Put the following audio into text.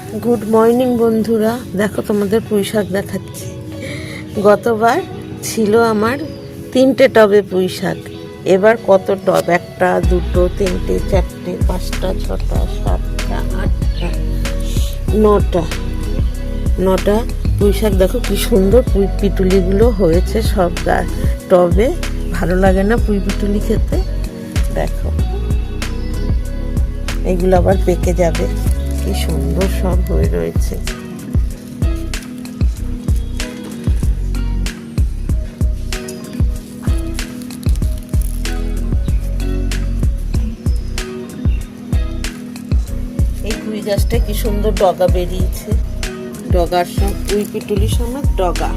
Good morning বন্ধুরা, দেখো তোমাদের পুঁই শাক দেখাচ্ছি। গতবার ছিল আমার 3টে টবে পুঁই শাক, এবার কত টব, 1টা 2টো 3টে 4টে 5টা 6টা 7টা 8টা 9টা পুঁই শাক। দেখো কি সুন্দর পুঁই পিটুলিগুলো হয়েছে সব টবে। ভালো লাগে না পুঁই পিটুলি খেতে? দেখো এগুলো আবার পেকে যাবে, কি সুন্দর সব হয়ে রয়েছে। এই পুঁই গাছটা কি সুন্দর ডগা বেরিয়েছে, ডগার সব পুঁই পিটুলি সমেত ডগা।